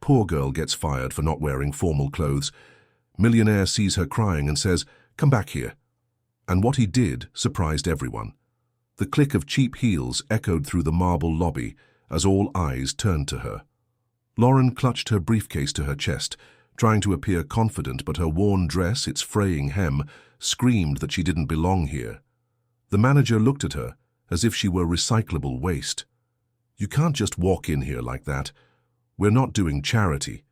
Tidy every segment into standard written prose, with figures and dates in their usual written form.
Poor girl gets fired for not wearing formal clothes. Millionaire sees her crying and says, "Come back here." And what he did surprised everyone. The click of cheap heels echoed through the marble lobby as all eyes turned to her. Lauren clutched her briefcase to her chest, trying to appear confident, but her worn dress, its fraying hem, screamed that she didn't belong here. The manager looked at her as if she were recyclable waste. "You can't just walk in here like that. We're not doing charity."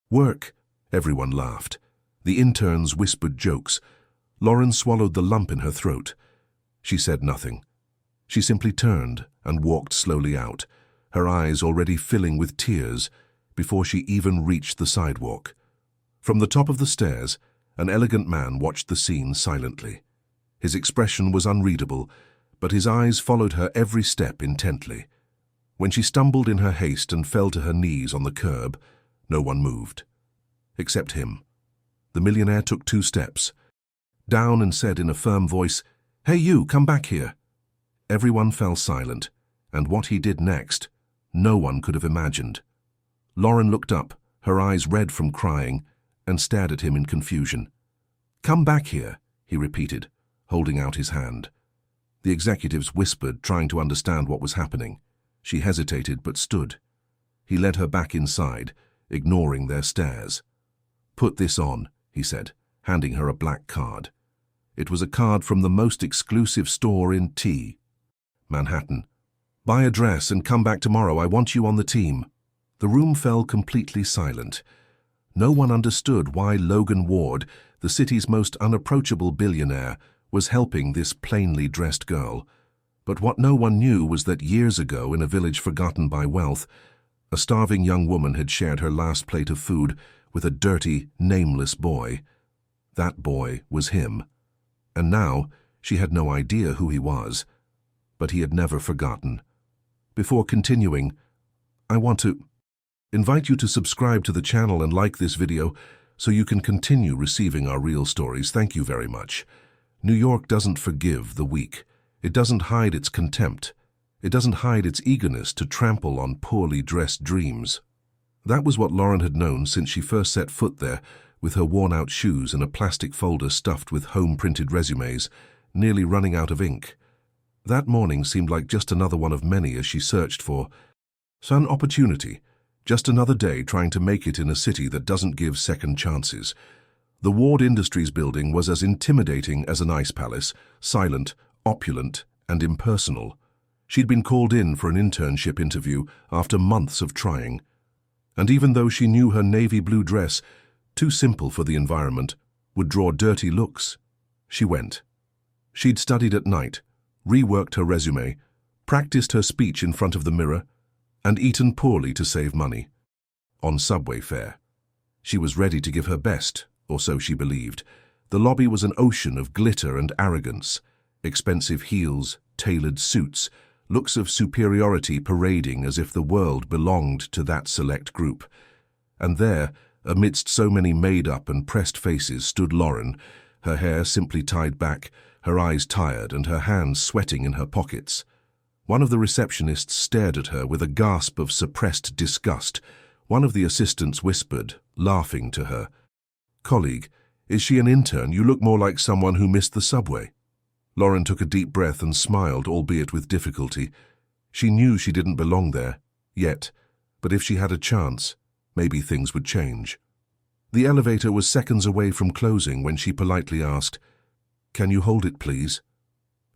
"Work," everyone laughed. The interns whispered jokes. Lauren swallowed the lump in her throat. She said nothing. She simply turned and walked slowly out, her eyes already filling with tears before she even reached the sidewalk. From the top of the stairs, an elegant man watched the scene silently. His expression was unreadable, but his eyes followed her every step intently. When she stumbled in her haste and fell to her knees on the curb, no one moved. Except him. The millionaire took 2 steps, down, and said in a firm voice, "Hey you, come back here." Everyone fell silent, and what he did next, no one could have imagined. Lauren looked up, her eyes red from crying, and stared at him in confusion. "Come back here," he repeated, holding out his hand. The executives whispered, trying to understand what was happening. She hesitated but stood. He led her back inside, ignoring their stares. "Put this on," he said, handing her a black card. It was a card from the most exclusive store in Manhattan. "Buy a dress and come back tomorrow. I want you on the team." The room fell completely silent. No one understood why Logan Ward, the city's most unapproachable billionaire, was helping this plainly dressed girl. But what no one knew was that years ago, in a village forgotten by wealth, a starving young woman had shared her last plate of food with a dirty, nameless boy. That boy was him. And now she had no idea who he was, but he had never forgotten. Before continuing, I want to invite you to subscribe to the channel and like this video so you can continue receiving our real stories. Thank you very much. New York doesn't forgive the weak. It doesn't hide its contempt. It doesn't hide its eagerness to trample on poorly dressed dreams. That was what Lauren had known since she first set foot there, with her worn-out shoes and a plastic folder stuffed with home-printed resumes, nearly running out of ink. That morning seemed like just another one of many as she searched for an opportunity, just another day trying to make it in a city that doesn't give second chances. The Ward Industries building was as intimidating as an ice palace, silent, opulent, and impersonal. She'd been called in for an internship interview after months of trying. And even though she knew her navy blue dress, too simple for the environment, would draw dirty looks, she went. She'd studied at night, reworked her resume, practiced her speech in front of the mirror, and eaten poorly to save money. On subway fare. She was ready to give her best, or so she believed. The lobby was an ocean of glitter and arrogance. Expensive heels, tailored suits, looks of superiority parading as if the world belonged to that select group. And there, amidst so many made-up and pressed faces, stood Lauren, her hair simply tied back, her eyes tired and her hands sweating in her pockets. One of the receptionists stared at her with a gasp of suppressed disgust. One of the assistants whispered, laughing to her, "Colleague, is she an intern? You look more like someone who missed the subway." Lauren took a deep breath and smiled, albeit with difficulty. She knew she didn't belong there, yet, but if she had a chance, maybe things would change. The elevator was seconds away from closing when she politely asked, "Can you hold it, please?"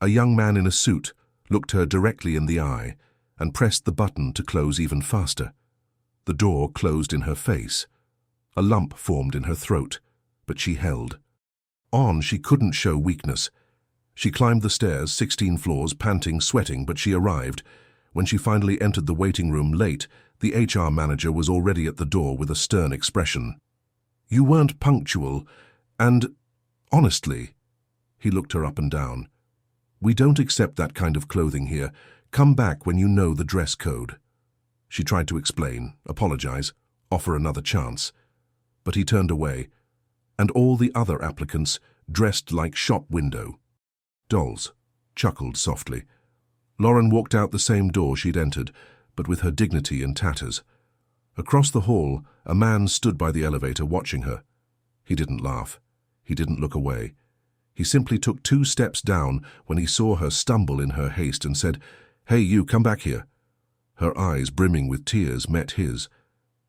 A young man in a suit looked her directly in the eye and pressed the button to close even faster. The door closed in her face. A lump formed in her throat, but she held on. She couldn't show weakness. She climbed the stairs, 16 floors, panting, sweating, but she arrived. When she finally entered the waiting room late, the HR manager was already at the door with a stern expression. "You weren't punctual, and, honestly," he looked her up and down, "we don't accept that kind of clothing here. Come back when you know the dress code." She tried to explain, apologize, offer another chance. But he turned away, and all the other applicants, dressed like shop window dolls, chuckled softly. Lauren walked out the same door she'd entered, but with her dignity in tatters. Across the hall, a man stood by the elevator watching her. He didn't laugh. He didn't look away. He simply took 2 steps down when he saw her stumble in her haste and said, "Hey, you, come back here." Her eyes, brimming with tears, met his,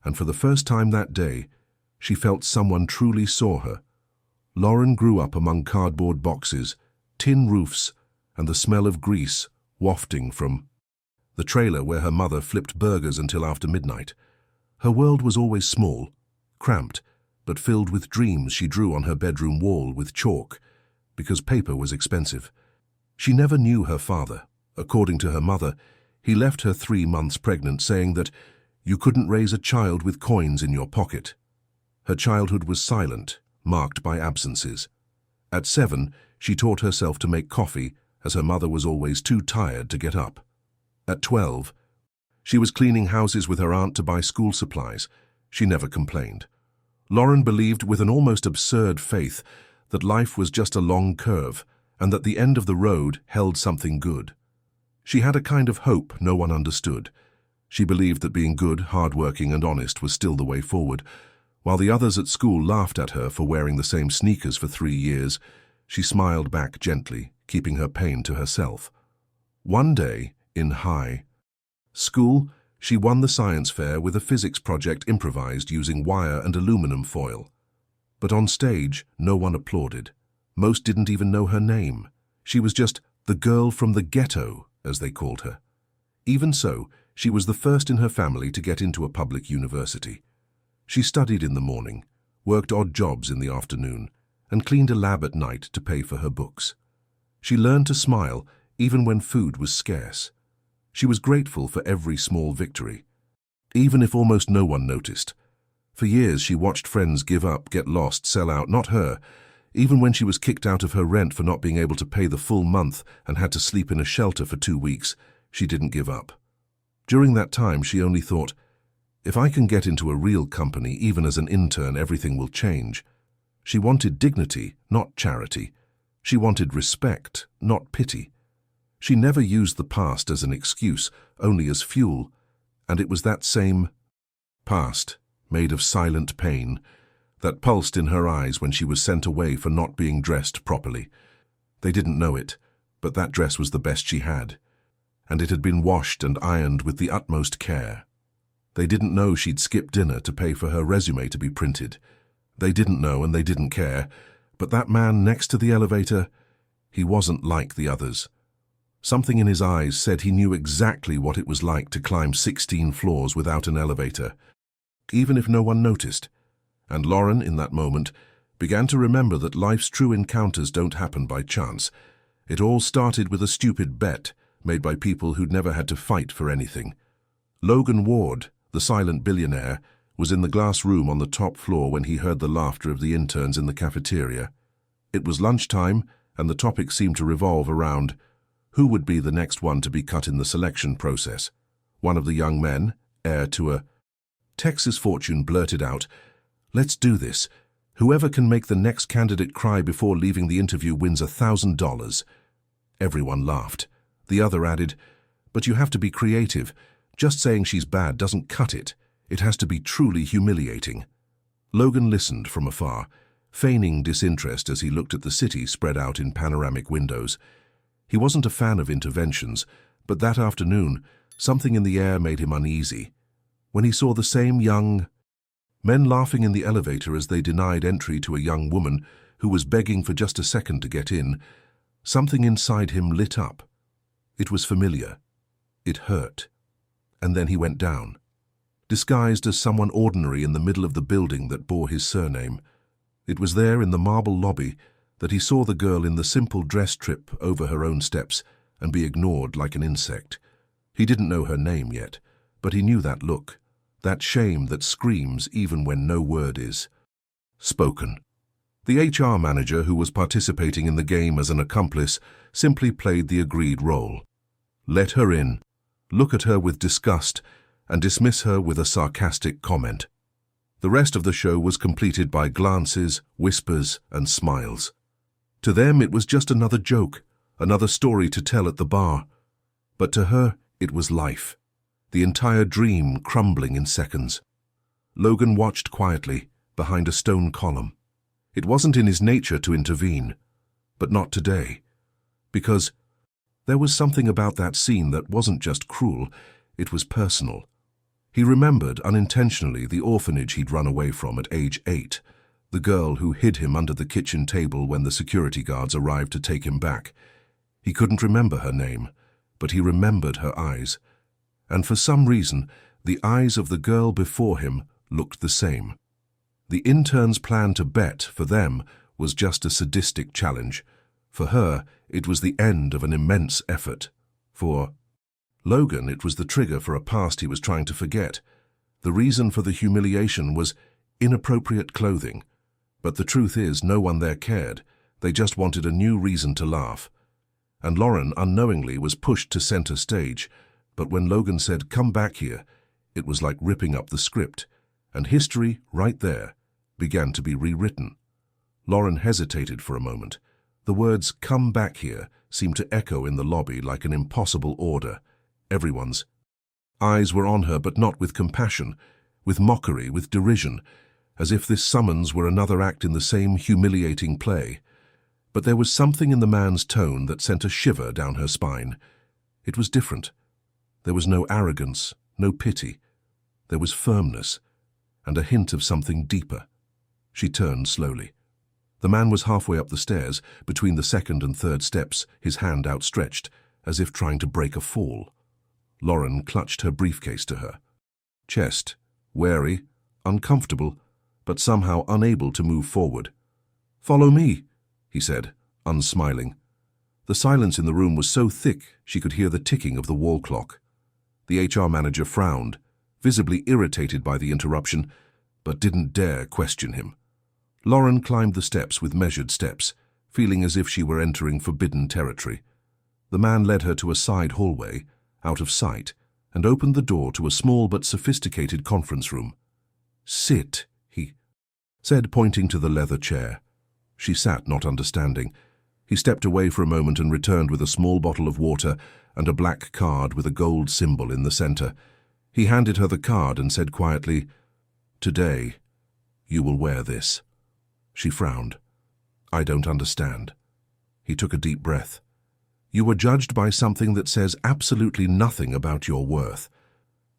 and for the first time that day, she felt someone truly saw her. Lauren grew up among cardboard boxes, tin roofs, and the smell of grease wafting from the trailer where her mother flipped burgers until after midnight. Her world was always small, cramped, but filled with dreams she drew on her bedroom wall with chalk, because paper was expensive. She never knew her father. According to her mother, he left her 3 months pregnant, saying that you couldn't raise a child with coins in your pocket. Her childhood was silent, marked by absences. At 7, she taught herself to make coffee, as her mother was always too tired to get up. At 12, she was cleaning houses with her aunt to buy school supplies. She never complained. Lauren believed with an almost absurd faith that life was just a long curve and that the end of the road held something good. She had a kind of hope no one understood. She believed that being good, hard-working and honest was still the way forward. While the others at school laughed at her for wearing the same sneakers for 3 years, she smiled back gently, keeping her pain to herself. One day, in high school, she won the science fair with a physics project improvised using wire and aluminum foil. But on stage, no one applauded. Most didn't even know her name. She was just the girl from the ghetto, as they called her. Even so, she was the first in her family to get into a public university. She studied in the morning, worked odd jobs in the afternoon, and cleaned a lab at night to pay for her books. She learned to smile even when food was scarce. She was grateful for every small victory, even if almost no one noticed. For years she watched friends give up, get lost, sell out, not her. Even when she was kicked out of her rent for not being able to pay the full month and had to sleep in a shelter for 2 weeks, she didn't give up. During that time she only thought, if I can get into a real company, even as an intern, everything will change. She wanted dignity, not charity. She wanted respect, not pity. She never used the past as an excuse, only as fuel, and it was that same past, made of silent pain, that pulsed in her eyes when she was sent away for not being dressed properly. They didn't know it, but that dress was the best she had, and it had been washed and ironed with the utmost care. They didn't know she'd skipped dinner to pay for her resume to be printed. They didn't know and they didn't care, but that man next to the elevator, he wasn't like the others. Something in his eyes said he knew exactly what it was like to climb 16 floors without an elevator, even if no one noticed. And Lauren, in that moment, began to remember that life's true encounters don't happen by chance. It all started with a stupid bet made by people who'd never had to fight for anything. Logan Ward, the silent billionaire, was in the glass room on the top floor when he heard the laughter of the interns in the cafeteria. It was lunchtime, and the topic seemed to revolve around who would be the next one to be cut in the selection process. One of the young men, heir to a Texas fortune, blurted out, "Let's do this. Whoever can make the next candidate cry before leaving the interview wins $1,000. Everyone laughed. The other added, "But you have to be creative. Just saying she's bad doesn't cut it. It has to be truly humiliating." Logan listened from afar, feigning disinterest as he looked at the city spread out in panoramic windows. He wasn't a fan of interventions, but that afternoon, something in the air made him uneasy. When he saw the same young men laughing in the elevator as they denied entry to a young woman who was begging for just a second to get in, something inside him lit up. It was familiar. It hurt. And then he went down, disguised as someone ordinary in the middle of the building that bore his surname. It was there in the marble lobby that he saw the girl in the simple dress trip over her own steps and be ignored like an insect. He didn't know her name yet, but he knew that look, that shame that screams even when no word is spoken. The HR manager, who was participating in the game as an accomplice, simply played the agreed role. Let her in, look at her with disgust, and dismiss her with a sarcastic comment. The rest of the show was completed by glances, whispers, and smiles. To them it was just another joke, another story to tell at the bar. But to her it was life, the entire dream crumbling in seconds. Logan watched quietly, behind a stone column. It wasn't in his nature to intervene, but not today. Because there was something about that scene that wasn't just cruel, it was personal. He remembered, unintentionally, the orphanage he'd run away from at age 8, the girl who hid him under the kitchen table when the security guards arrived to take him back. He couldn't remember her name, but he remembered her eyes. And for some reason, the eyes of the girl before him looked the same. The intern's plan to bet, for them, was just a sadistic challenge. For her, it was the end of an immense effort. For Logan, it was the trigger for a past he was trying to forget. The reason for the humiliation was inappropriate clothing. But the truth is, no one there cared. They just wanted a new reason to laugh. And Lauren, unknowingly, was pushed to center stage. But when Logan said, "Come back here," it was like ripping up the script. And history, right there, began to be rewritten. Lauren hesitated for a moment. The words, "Come back here," seemed to echo in the lobby like an impossible order. Everyone's eyes were on her, but not with compassion, with mockery, with derision, as if this summons were another act in the same humiliating play. But there was something in the man's tone that sent a shiver down her spine. It was different. There was no arrogance, no pity. There was firmness, and a hint of something deeper. She turned slowly. The man was halfway up the stairs, between the second and third steps, his hand outstretched, as if trying to break a fall. Lauren clutched her briefcase to her chest, wary, uncomfortable, but somehow unable to move forward. "Follow me," he said, unsmiling. The silence in the room was so thick she could hear the ticking of the wall clock. The HR manager frowned, visibly irritated by the interruption, but didn't dare question him. Lauren climbed the steps with measured steps, feeling as if she were entering forbidden territory. The man led her to a side hallway, out of sight, and opened the door to a small but sophisticated conference room. "Sit," he said, pointing to the leather chair. She sat, not understanding. He stepped away for a moment and returned with a small bottle of water and a black card with a gold symbol in the center. He handed her the card and said quietly, "Today, you will wear this." She frowned. "I don't understand." He took a deep breath. "You were judged by something that says absolutely nothing about your worth."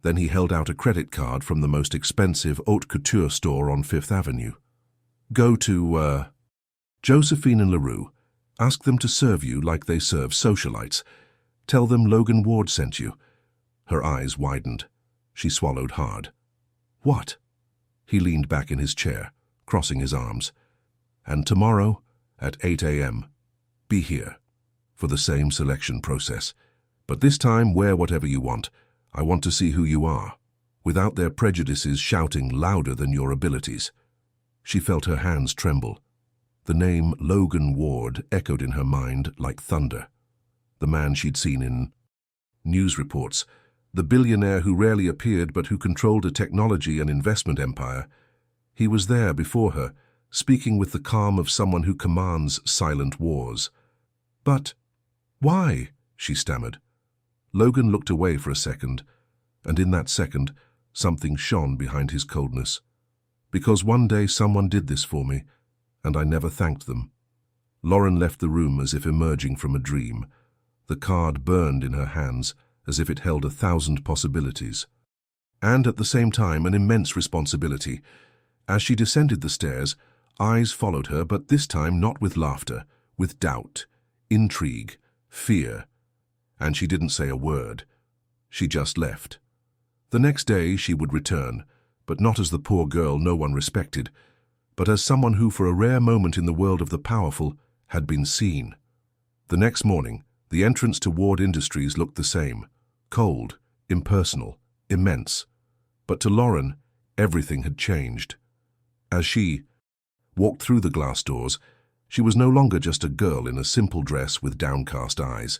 Then he held out a credit card from the most expensive haute couture store on Fifth Avenue. "Go to, Josephine and LaRue. Ask them to serve you like they serve socialites. Tell them Logan Ward sent you." Her eyes widened. She swallowed hard. "What?" He leaned back in his chair, crossing his arms. "And tomorrow, at 8 a.m., be here, for the same selection process. But this time, wear whatever you want. I want to see who you are, without their prejudices shouting louder than your abilities." She felt her hands tremble. The name Logan Ward echoed in her mind like thunder. The man she'd seen in news reports, the billionaire who rarely appeared but who controlled a technology and investment empire. He was there before her, speaking with the calm of someone who commands silent wars. "But why?" she stammered. Logan looked away for a second, and in that second, something shone behind his coldness. "Because one day someone did this for me, and I never thanked them." Lauren left the room as if emerging from a dream. The card burned in her hands as if it held 1,000 possibilities. And at the same time, an immense responsibility. As she descended the stairs, eyes followed her, but this time not with laughter, with doubt, intrigue, fear. And she didn't say a word. She just left. The next day she would return, but not as the poor girl no one respected, but as someone who, for a rare moment in the world of the powerful, had been seen. The next morning, the entrance to Ward Industries looked the same, cold, impersonal, immense. But to Lauren, everything had changed. As she walked through the glass doors, she was no longer just a girl in a simple dress with downcast eyes.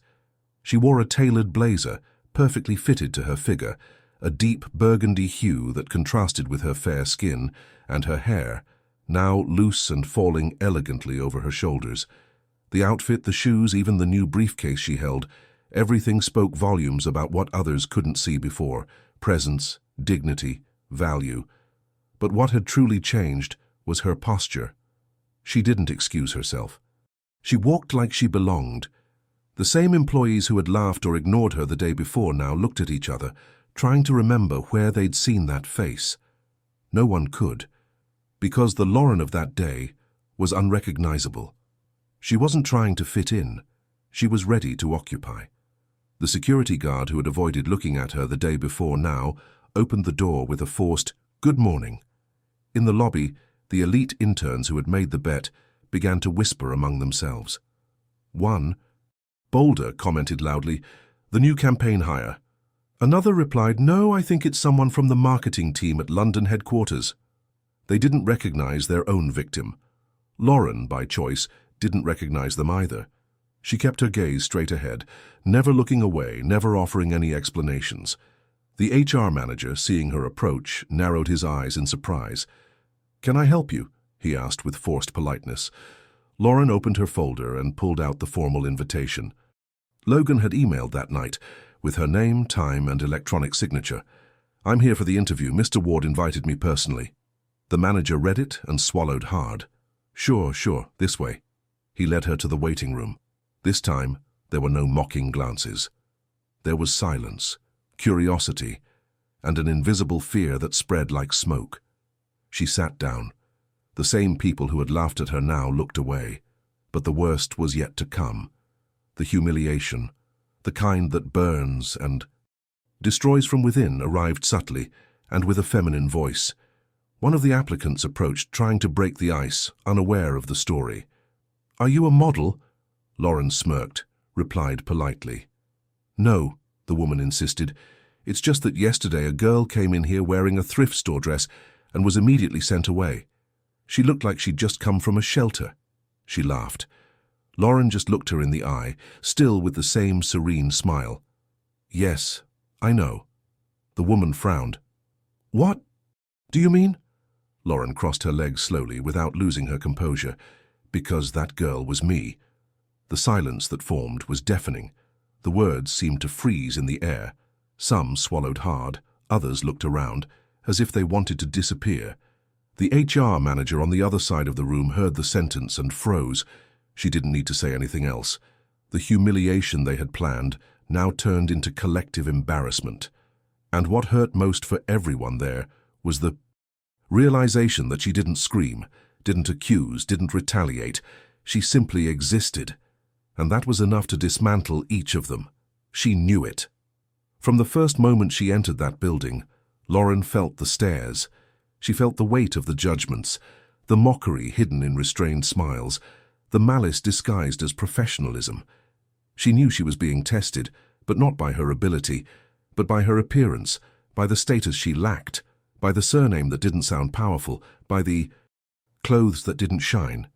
She wore a tailored blazer, perfectly fitted to her figure, a deep burgundy hue that contrasted with her fair skin, and her hair, now loose and falling elegantly over her shoulders. The outfit, the shoes, even the new briefcase she held, everything spoke volumes about what others couldn't see before: presence, dignity, value. But what had truly changed was her posture. She didn't excuse herself. She walked like she belonged. The same employees who had laughed or ignored her the day before now looked at each other, trying to remember where they'd seen that face. No one could, because the Lauren of that day was unrecognizable. She wasn't trying to fit in. She was ready to occupy. The security guard who had avoided looking at her the day before now opened the door with a forced "Good morning." In the lobby, the elite interns who had made the bet began to whisper among themselves. One, Boulder, commented loudly, "The new campaign hire." Another replied, "No, I think it's someone from the marketing team at London headquarters." They didn't recognize their own victim. Lauren, by choice, didn't recognize them either. She kept her gaze straight ahead, never looking away, never offering any explanations. The HR manager, seeing her approach, narrowed his eyes in surprise. "Can I help you?" he asked with forced politeness. Lauren opened her folder and pulled out the formal invitation. Logan had emailed that night, with her name, time, and electronic signature. "I'm here for the interview. Mr. Ward invited me personally." The manager read it and swallowed hard. Sure, this way." He led her to the waiting room. This time, there were no mocking glances. There was silence, curiosity, and an invisible fear that spread like smoke. She sat down. The same people who had laughed at her now looked away. But the worst was yet to come. The humiliation, the kind that burns and destroys from within, arrived subtly and with a feminine voice. One of the applicants approached, trying to break the ice, unaware of the story. "Are you a model?" Lauren smirked, replied politely. "No," the woman insisted. "It's just that yesterday a girl came in here wearing a thrift store dress and was immediately sent away. She looked like she'd just come from a shelter." She laughed. Lauren just looked her in the eye, still with the same serene smile. "Yes, I know." The woman frowned. "What do you mean?" Lauren crossed her legs slowly without losing her composure. "Because that girl was me." The silence that formed was deafening. The words seemed to freeze in the air. Some swallowed hard, others looked around, as if they wanted to disappear. The HR manager on the other side of the room heard the sentence and froze. She didn't need to say anything else. The humiliation they had planned now turned into collective embarrassment. And what hurt most for everyone there was the realization that she didn't scream, didn't accuse, didn't retaliate. She simply existed. And that was enough to dismantle each of them. She knew it. From the first moment she entered that building, Lauren felt the stares. She felt the weight of the judgments, the mockery hidden in restrained smiles, the malice disguised as professionalism. She knew she was being tested, but not by her ability, but by her appearance, by the status she lacked, by the surname that didn't sound powerful, by the clothes that didn't shine.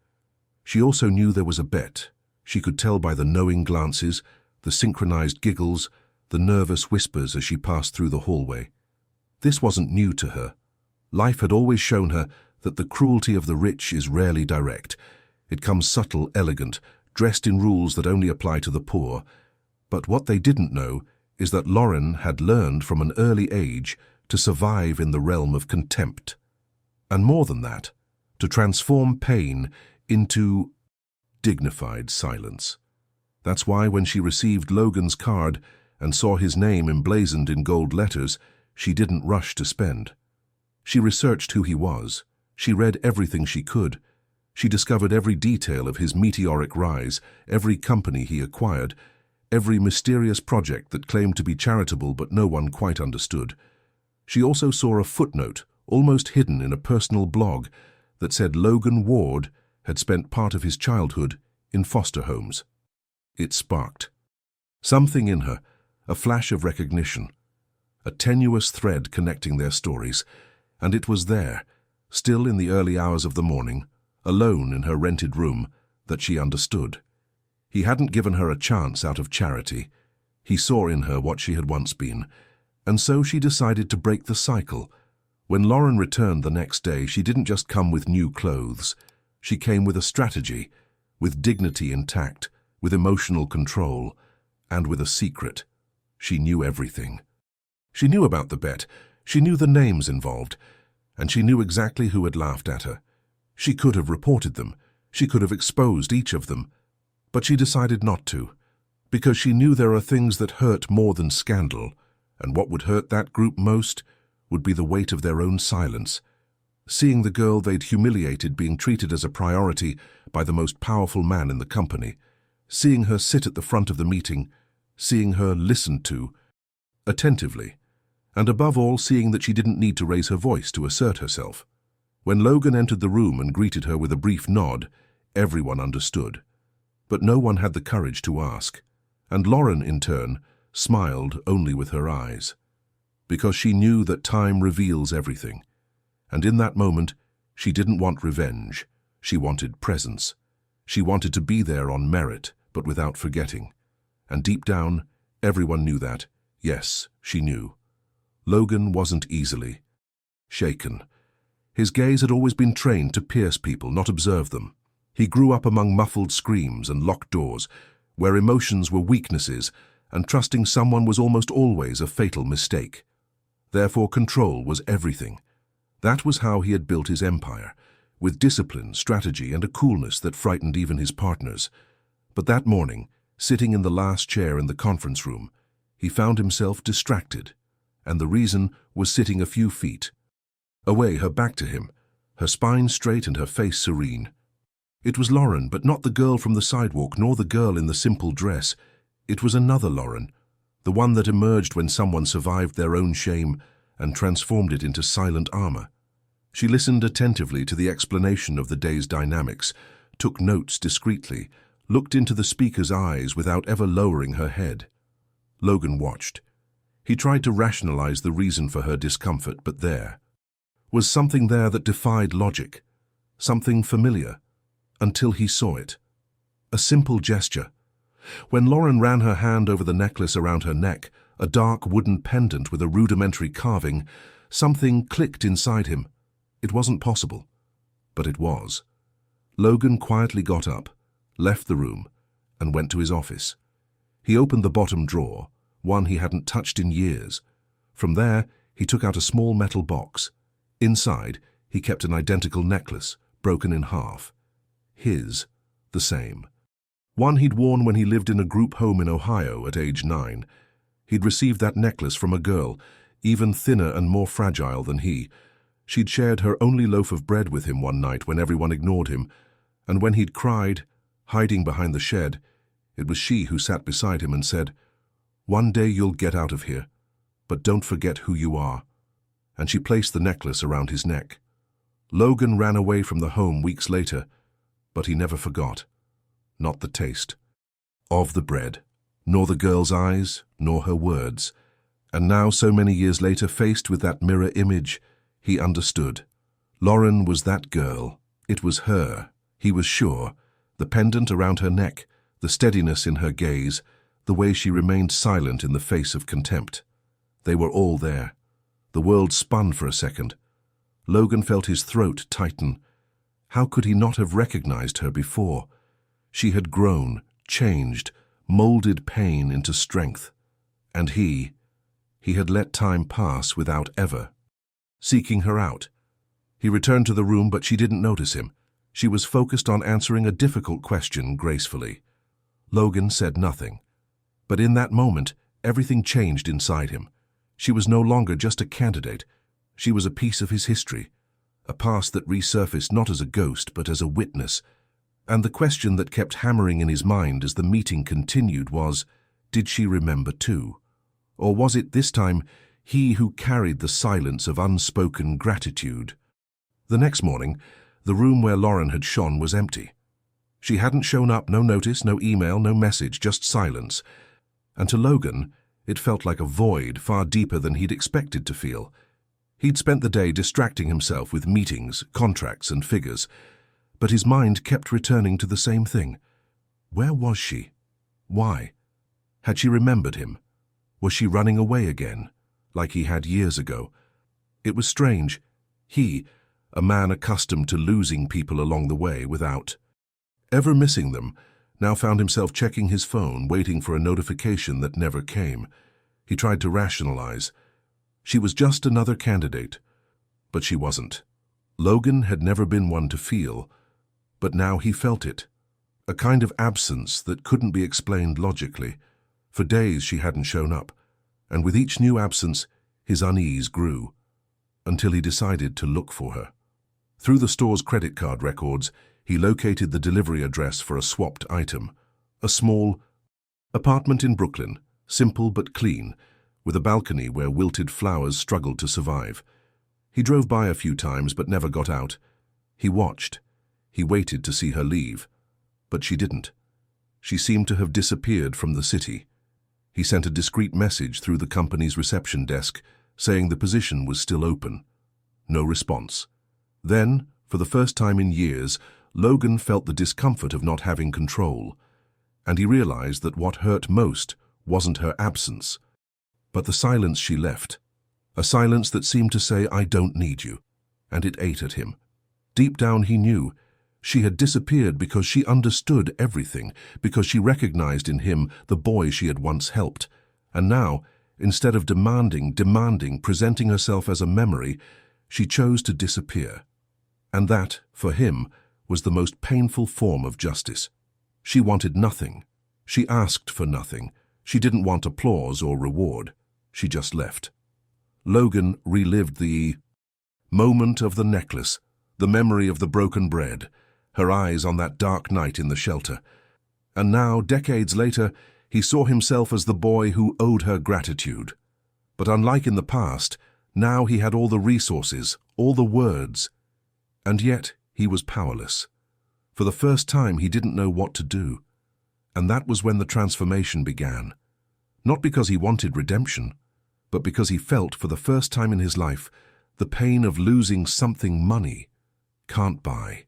She also knew there was a bet. She could tell by the knowing glances, the synchronized giggles, the nervous whispers as she passed through the hallway. This wasn't new to her. Life had always shown her that the cruelty of the rich is rarely direct. It comes subtle, elegant, dressed in rules that only apply to the poor. But what they didn't know is that Lauren had learned from an early age to survive in the realm of contempt. And more than that, to transform pain into dignified silence. That's why when she received Logan's card and saw his name emblazoned in gold letters, she didn't rush to spend. She researched who he was. She read everything she could. She discovered every detail of his meteoric rise, every company he acquired, every mysterious project that claimed to be charitable but no one quite understood. She also saw a footnote, almost hidden in a personal blog, that said Logan Ward had spent part of his childhood in foster homes. It sparked something in her, a flash of recognition, a tenuous thread connecting their stories, and it was there, still in the early hours of the morning, alone in her rented room, that she understood. He hadn't given her a chance out of charity. He saw in her what she had once been, and so she decided to break the cycle. When Lauren returned the next day, she didn't just come with new clothes. She came with a strategy, with dignity intact, with emotional control, and with a secret. She knew everything. She knew about the bet. She knew the names involved. And she knew exactly who had laughed at her. She could have reported them. She could have exposed each of them. But she decided not to, because she knew there are things that hurt more than scandal, and what would hurt that group most would be the weight of their own silence. Seeing the girl they'd humiliated being treated as a priority by the most powerful man in the company, seeing her sit at the front of the meeting, seeing her listened to attentively, and above all seeing that she didn't need to raise her voice to assert herself. When Logan entered the room and greeted her with a brief nod, everyone understood. But no one had the courage to ask, and Lauren, in turn, smiled only with her eyes, because she knew that time reveals everything. And in that moment, she didn't want revenge. She wanted presence. She wanted to be there on merit, but without forgetting. And deep down, everyone knew that. Yes, she knew. Logan wasn't easily shaken. His gaze had always been trained to pierce people, not observe them. He grew up among muffled screams and locked doors, where emotions were weaknesses, and trusting someone was almost always a fatal mistake. Therefore, control was everything. That was how he had built his empire, with discipline, strategy, and a coolness that frightened even his partners. But that morning, sitting in the last chair in the conference room, he found himself distracted, and the reason was sitting a few feet away, her back to him, her spine straight and her face serene. It was Lauren, but not the girl from the sidewalk, nor the girl in the simple dress. It was another Lauren, the one that emerged when someone survived their own shame and transformed it into silent armor. She listened attentively to the explanation of the day's dynamics, took notes discreetly, looked into the speaker's eyes without ever lowering her head. Logan watched. He tried to rationalize the reason for her discomfort, but there was something there that defied logic, something familiar, until he saw it. A simple gesture. When Lauren ran her hand over the necklace around her neck, a dark wooden pendant with a rudimentary carving, something clicked inside him. It wasn't possible, but it was. Logan quietly got up, left the room, and went to his office. He opened the bottom drawer, one he hadn't touched in years. From there, he took out a small metal box. Inside, he kept an identical necklace, broken in half. His, the same. One he'd worn when he lived in a group home in Ohio at age 9. He'd received that necklace from a girl, even thinner and more fragile than he. She'd shared her only loaf of bread with him one night when everyone ignored him, and when he'd cried, hiding behind the shed, it was she who sat beside him and said, "One day you'll get out of here, but don't forget who you are." And she placed the necklace around his neck. Logan ran away from the home weeks later, but he never forgot. Not the taste of the bread, nor the girl's eyes, nor her words. And now, so many years later, faced with that mirror image, he understood. Lauren was that girl. It was her. He was sure. The pendant around her neck, the steadiness in her gaze, the way she remained silent in the face of contempt. They were all there. The world spun for a second. Logan felt his throat tighten. How could he not have recognized her before? She had grown, changed, molded pain into strength. And he had let time pass without ever seeking her out. He returned to the room, but she didn't notice him. She was focused on answering a difficult question gracefully. Logan said nothing. But in that moment, everything changed inside him. She was no longer just a candidate. She was a piece of his history, a past that resurfaced not as a ghost, but as a witness. And the question that kept hammering in his mind as the meeting continued was, did she remember too? Or was it this time he who carried the silence of unspoken gratitude? The next morning, the room where Lauren had shone was empty. She hadn't shown up, no notice, no email, no message, just silence. And to Logan, it felt like a void far deeper than he'd expected to feel. He'd spent the day distracting himself with meetings, contracts, and figures, but his mind kept returning to the same thing. Where was she? Why? Had she remembered him? Was she running away again, like he had years ago? It was strange. He, a man accustomed to losing people along the way without ever missing them, now found himself checking his phone, waiting for a notification that never came. He tried to rationalize. She was just another candidate. But she wasn't. Logan had never been one to feel, but now he felt it. A kind of absence that couldn't be explained logically. For days she hadn't shown up, and with each new absence, his unease grew, until he decided to look for her. Through the store's credit card records, he located the delivery address for a swapped item. A small apartment in Brooklyn, simple but clean, with a balcony where wilted flowers struggled to survive. He drove by a few times but never got out. He watched. He waited to see her leave. But she didn't. She seemed to have disappeared from the city. He sent a discreet message through the company's reception desk, saying the position was still open. No response. Then, for the first time in years, Logan felt the discomfort of not having control, and he realized that what hurt most wasn't her absence, but the silence she left. A silence that seemed to say, "I don't need you," and it ate at him. Deep down he knew she had disappeared because she understood everything, because she recognized in him the boy she had once helped. And now, instead of demanding, presenting herself as a memory, she chose to disappear. And that, for him, was the most painful form of justice. She wanted nothing. She asked for nothing. She didn't want applause or reward. She just left. Logan relived the moment of the necklace, the memory of the broken bread, her eyes on that dark night in the shelter. And now, decades later, he saw himself as the boy who owed her gratitude. But unlike in the past, now he had all the resources, all the words. And yet, he was powerless. For the first time, he didn't know what to do. And that was when the transformation began. Not because he wanted redemption, but because he felt, for the first time in his life, the pain of losing something money can't buy.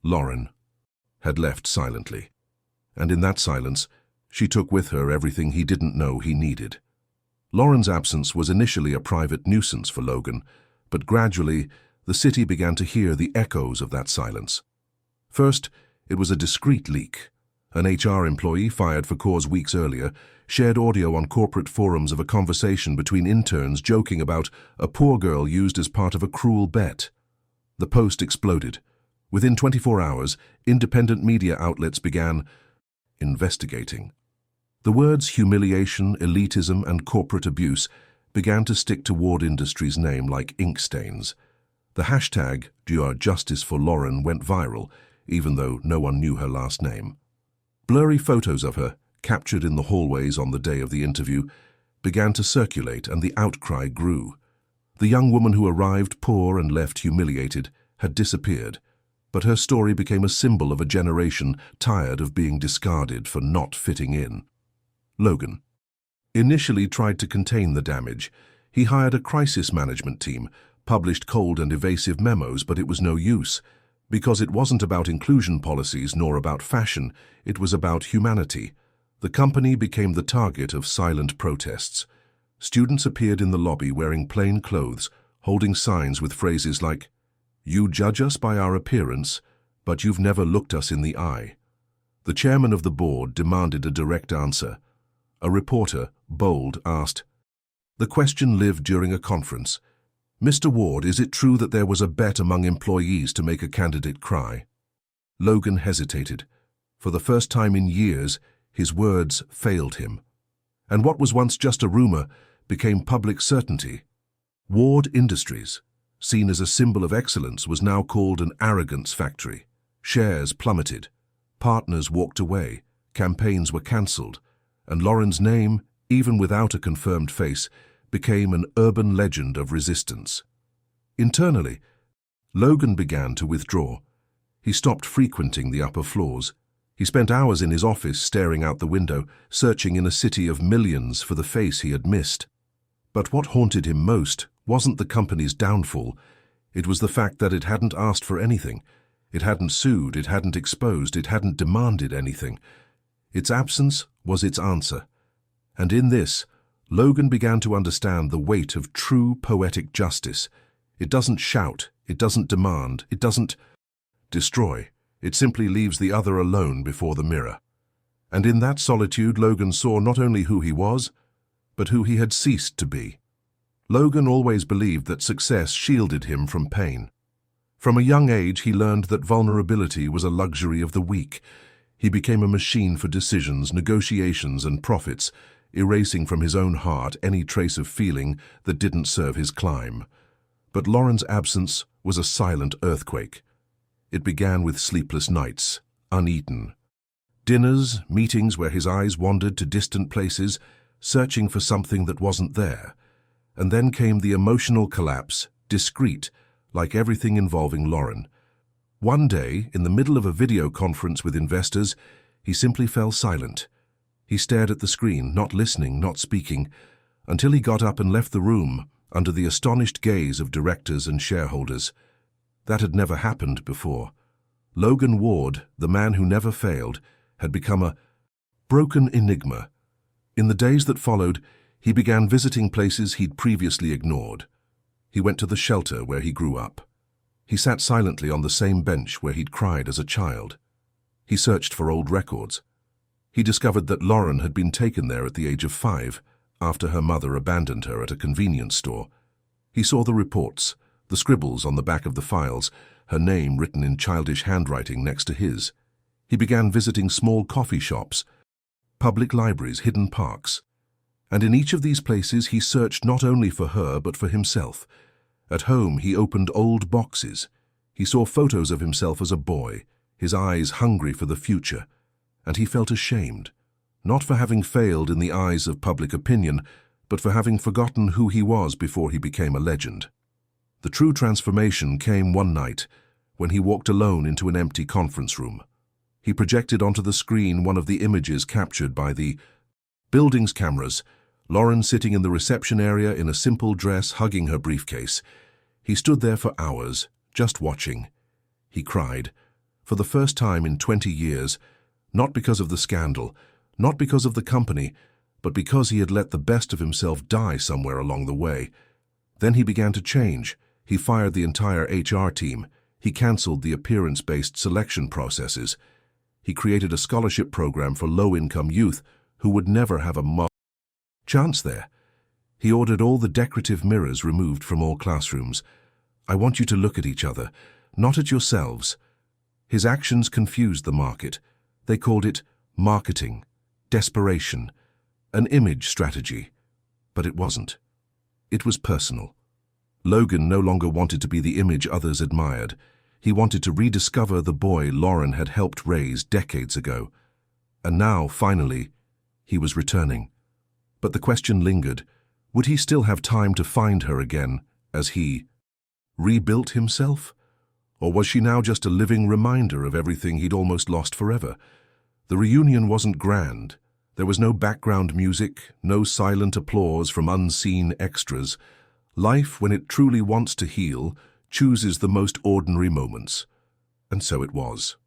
Lauren had left silently, and in that silence, she took with her everything he didn't know he needed. Lauren's absence was initially a private nuisance for Logan, but gradually, the city began to hear the echoes of that silence. First, it was a discreet leak. An HR employee fired for cause weeks earlier shared audio on corporate forums of a conversation between interns joking about a poor girl used as part of a cruel bet. The post exploded. Within 24 hours, independent media outlets began investigating. The words humiliation, elitism, and corporate abuse began to stick to Ward Industries' name like ink stains. The hashtag #JusticeForLauren went viral, even though no one knew her last name. Blurry photos of her, captured in the hallways on the day of the interview, began to circulate, and the outcry grew. The young woman who arrived poor and left humiliated had disappeared, but her story became a symbol of a generation tired of being discarded for not fitting in. Logan initially tried to contain the damage. He hired a crisis management team, published cold and evasive memos, but it was no use. Because it wasn't about inclusion policies nor about fashion, it was about humanity. The company became the target of silent protests. Students appeared in the lobby wearing plain clothes, holding signs with phrases like, "You judge us by our appearance, but you've never looked us in the eye." The chairman of the board demanded a direct answer. A reporter, bold, asked, "The question lived during a conference. Mr. Ward, is it true that there was a bet among employees to make a candidate cry?" Logan hesitated. For the first time in years, his words failed him. And what was once just a rumor became public certainty. Ward Industries, seen as a symbol of excellence, was now called an arrogance factory. Shares plummeted. Partners walked away. Campaigns were cancelled. And Lauren's name, even without a confirmed face, became an urban legend of resistance. Internally, Logan began to withdraw. He stopped frequenting the upper floors. He spent hours in his office staring out the window, searching in a city of millions for the face he had missed. But what haunted him most wasn't the company's downfall. It was the fact that it hadn't asked for anything. It hadn't sued, it hadn't exposed, it hadn't demanded anything. Its absence was its answer. And in this, Logan began to understand the weight of true poetic justice. It doesn't shout, it doesn't demand, it doesn't destroy. It simply leaves the other alone before the mirror. And in that solitude, Logan saw not only who he was, but who he had ceased to be. Logan always believed that success shielded him from pain. From a young age, he learned that vulnerability was a luxury of the weak. He became a machine for decisions, negotiations, and profits, erasing from his own heart any trace of feeling that didn't serve his climb. But Lauren's absence was a silent earthquake. It began with sleepless nights, uneaten. Dinners, meetings where his eyes wandered to distant places, searching for something that wasn't there. And then came the emotional collapse, discreet, like everything involving Lauren. One day, in the middle of a video conference with investors, he simply fell silent. He stared at the screen, not listening, not speaking, until he got up and left the room under the astonished gaze of directors and shareholders. That had never happened before. Logan Ward, the man who never failed, had become a broken enigma. In the days that followed, he began visiting places he'd previously ignored. He went to the shelter where he grew up. He sat silently on the same bench where he'd cried as a child. He searched for old records. He discovered that Lauren had been taken there at the age of 5, after her mother abandoned her at a convenience store. He saw the reports, the scribbles on the back of the files, her name written in childish handwriting next to his. He began visiting small coffee shops, public libraries, hidden parks. And in each of these places he searched not only for her but for himself. At home he opened old boxes. He saw photos of himself as a boy, his eyes hungry for the future, and he felt ashamed, not for having failed in the eyes of public opinion, but for having forgotten who he was before he became a legend. The true transformation came one night when he walked alone into an empty conference room. He projected onto the screen one of the images captured by the building's cameras, Lauren sitting in the reception area in a simple dress, hugging her briefcase. He stood there for hours, just watching. He cried, for the first time in 20 years, not because of the scandal, not because of the company, but because he had let the best of himself die somewhere along the way. Then he began to change. He fired the entire HR team. He cancelled the appearance-based selection processes. He created a scholarship program for low-income youth who would never have a chance there. He ordered all the decorative mirrors removed from all classrooms. I want you to look at each other, not at yourselves. His actions confused the market. They called it marketing, desperation, an image strategy. But it wasn't. It was personal. Logan no longer wanted to be the image others admired. He wanted to rediscover the boy Lauren had helped raise decades ago. And now, finally, he was returning. But the question lingered. Would he still have time to find her again as he rebuilt himself? Or was she now just a living reminder of everything he'd almost lost forever? The reunion wasn't grand. There was no background music, no silent applause from unseen extras. Life, when it truly wants to heal, chooses the most ordinary moments. And so it was.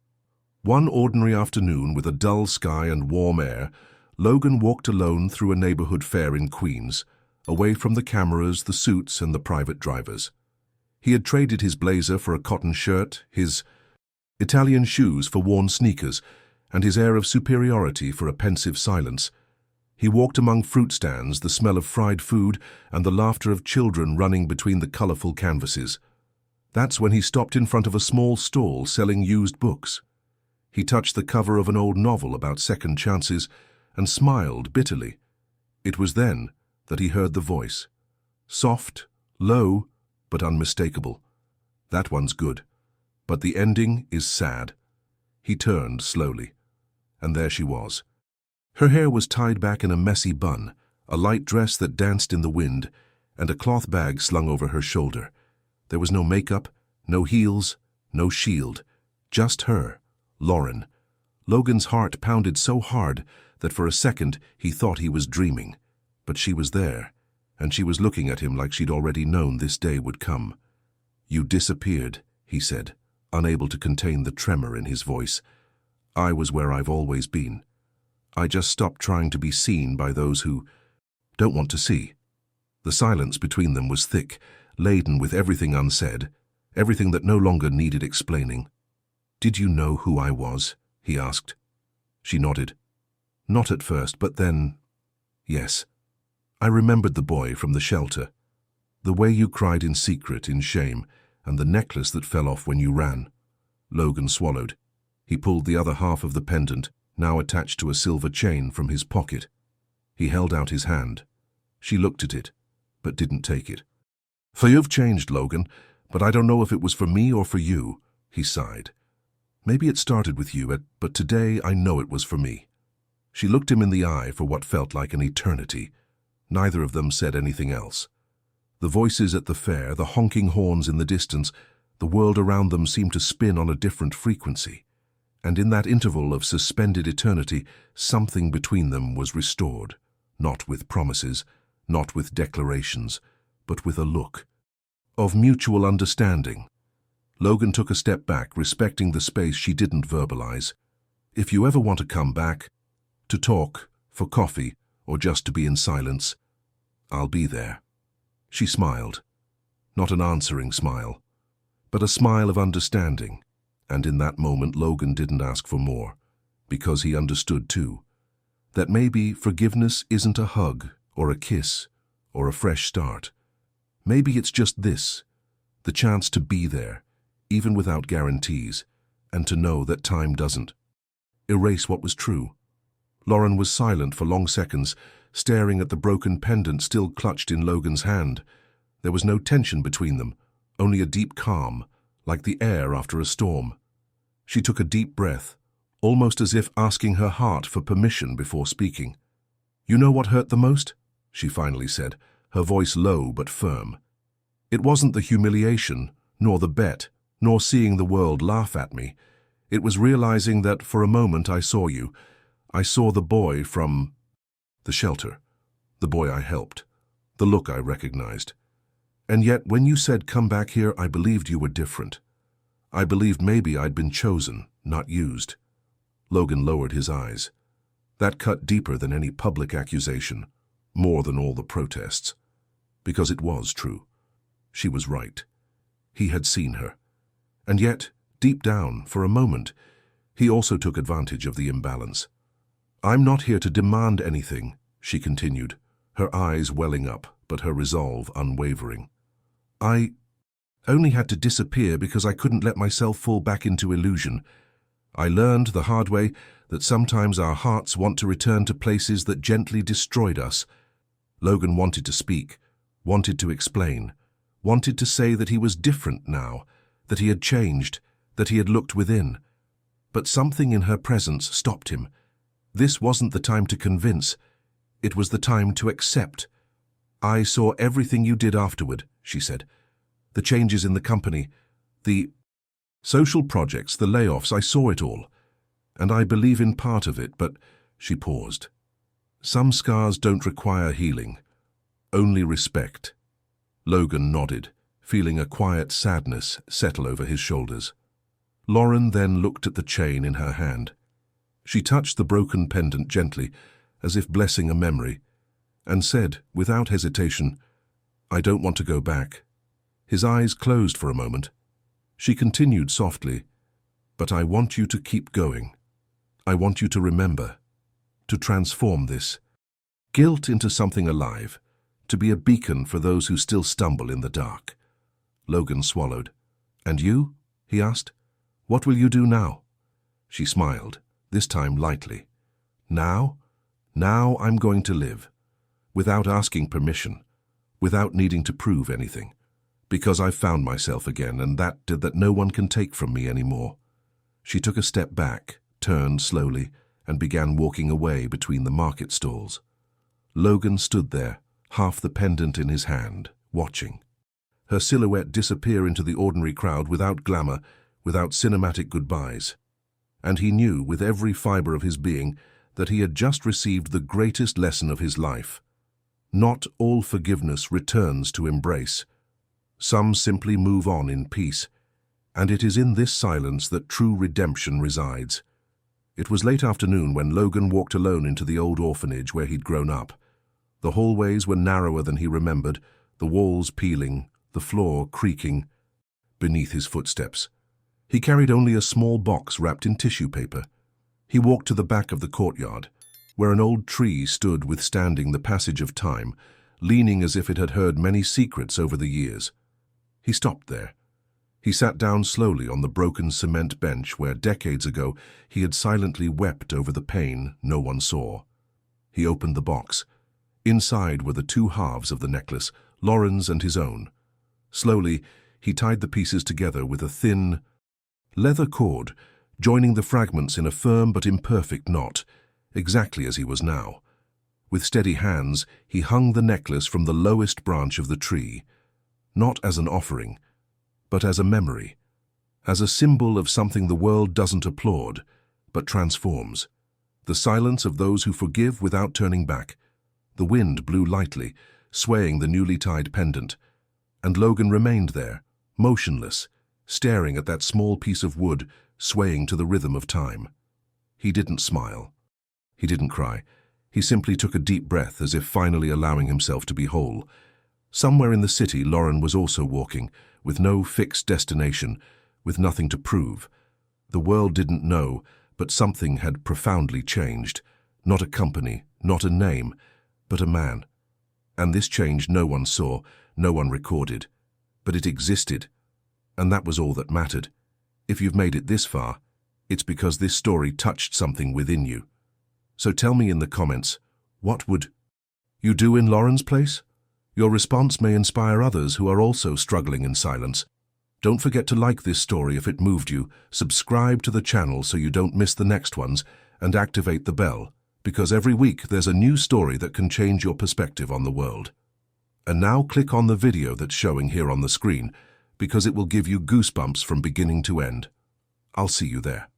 One ordinary afternoon with a dull sky and warm air, Logan walked alone through a neighborhood fair in Queens, away from the cameras, the suits, and the private drivers. He had traded his blazer for a cotton shirt, his Italian shoes for worn sneakers, and his air of superiority for a pensive silence. He walked among fruit stands, the smell of fried food, and the laughter of children running between the colorful canvases. That's when he stopped in front of a small stall selling used books. He touched the cover of an old novel about second chances and smiled bitterly. It was then that he heard the voice. Soft, low, but unmistakable. That one's good, but the ending is sad. He turned slowly, and there she was. Her hair was tied back in a messy bun, a light dress that danced in the wind, and a cloth bag slung over her shoulder. There was no makeup, no heels, no shield. Just her, Lauren. Logan's heart pounded so hard that for a second he thought he was dreaming. But she was there, and she was looking at him like she'd already known this day would come. "You disappeared," he said, unable to contain the tremor in his voice. "I was where I've always been. I just stopped trying to be seen by those who don't want to see." The silence between them was thick, laden with everything unsaid, everything that no longer needed explaining. "Did you know who I was?" he asked. She nodded. "Not at first, but then, yes. I remembered the boy from the shelter. The way you cried in secret, in shame, and the necklace that fell off when you ran. Logan swallowed. He pulled the other half of the pendant, now attached to a silver chain, from his pocket. He held out his hand. She looked at it, but didn't take it. "For you've changed, Logan, but I don't know if it was for me or for you," he sighed. "Maybe it started with you, but today I know it was for me." She looked him in the eye for what felt like an eternity. Neither of them said anything else. The voices at the fair, the honking horns in the distance, the world around them seemed to spin on a different frequency. And in that interval of suspended eternity, something between them was restored, not with promises, not with declarations, but with a look of mutual understanding. Logan took a step back, respecting the space she didn't verbalize. "If you ever want to come back, to talk, for coffee, or just to be in silence, I'll be there." She smiled. Not an answering smile, but a smile of understanding. And in that moment, Logan didn't ask for more, because he understood too, that maybe forgiveness isn't a hug or a kiss or a fresh start. Maybe it's just this, the chance to be there, even without guarantees, and to know that time doesn't erase what was true. Lauren was silent for long seconds, staring at the broken pendant still clutched in Logan's hand. There was no tension between them, only a deep calm, like the air after a storm. She took a deep breath, almost as if asking her heart for permission before speaking. "You know what hurt the most?" she finally said, her voice low but firm. "It wasn't the humiliation, nor the bet, nor seeing the world laugh at me. It was realizing that for a moment I saw you. I saw the boy from the shelter, the boy I helped, the look I recognized. And yet when you said come back here, I believed you were different. I believed maybe I'd been chosen, not used." Logan lowered his eyes. That cut deeper than any public accusation, more than all the protests. Because it was true. She was right. He had seen her. And yet, deep down, for a moment, he also took advantage of the imbalance. "I'm not here to demand anything," she continued, her eyes welling up, but her resolve unwavering. "I only had to disappear because I couldn't let myself fall back into illusion. I learned the hard way that sometimes our hearts want to return to places that gently destroyed us." Logan wanted to speak, wanted to explain, wanted to say that he was different now, that he had changed, that he had looked within. But something in her presence stopped him. This wasn't the time to convince. It was the time to accept. "I saw everything you did afterward," she said. "The changes in the company, the social projects, the layoffs, I saw it all. And I believe in part of it, but—" She paused. "Some scars don't require healing, only respect." Logan nodded, feeling a quiet sadness settle over his shoulders. Lauren then looked at the chain in her hand. She touched the broken pendant gently, as if blessing a memory, and said, without hesitation, "I don't want to go back." His eyes closed for a moment. She continued softly, "But I want you to keep going. I want you to remember, to transform this guilt into something alive, to be a beacon for those who still stumble in the dark." Logan swallowed. "And you?" he asked. "What will you do now?" She smiled, this time lightly. "Now? Now I'm going to live, without asking permission, without needing to prove anything. Because I've found myself again, and that no one can take from me anymore." She took a step back, turned slowly, and began walking away between the market stalls. Logan stood there, half the pendant in his hand, watching. Her silhouette disappear into the ordinary crowd without glamour, without cinematic goodbyes. And he knew, with every fiber of his being, that he had just received the greatest lesson of his life. Not all forgiveness returns to embrace. Some simply move on in peace, and it is in this silence that true redemption resides. It was late afternoon when Logan walked alone into the old orphanage where he'd grown up. The hallways were narrower than he remembered, the walls peeling, the floor creaking beneath his footsteps. He carried only a small box wrapped in tissue paper. He walked to the back of the courtyard, where an old tree stood withstanding the passage of time, leaning as if it had heard many secrets over the years. He stopped there. He sat down slowly on the broken cement bench where decades ago he had silently wept over the pain no one saw. He opened the box. Inside were the two halves of the necklace, Lauren's and his own. Slowly, he tied the pieces together with a thin, leather cord, joining the fragments in a firm but imperfect knot, exactly as he was now. With steady hands, he hung the necklace from the lowest branch of the tree, not as an offering, but as a memory, as a symbol of something the world doesn't applaud, but transforms. The silence of those who forgive without turning back. The wind blew lightly, swaying the newly tied pendant, and Logan remained there, motionless, staring at that small piece of wood swaying to the rhythm of time. He didn't smile. He didn't cry. He simply took a deep breath as if finally allowing himself to be whole. Somewhere in the city, Lauren was also walking, with no fixed destination, with nothing to prove. The world didn't know, but something had profoundly changed. Not a company, not a name, but a man. And this change no one saw, no one recorded. But it existed, and that was all that mattered. If you've made it this far, it's because this story touched something within you. So tell me in the comments, what would you do in Lauren's place? Your response may inspire others who are also struggling in silence. Don't forget to like this story if it moved you, subscribe to the channel so you don't miss the next ones, and activate the bell, because every week there's a new story that can change your perspective on the world. And now click on the video that's showing here on the screen, because it will give you goosebumps from beginning to end. I'll see you there.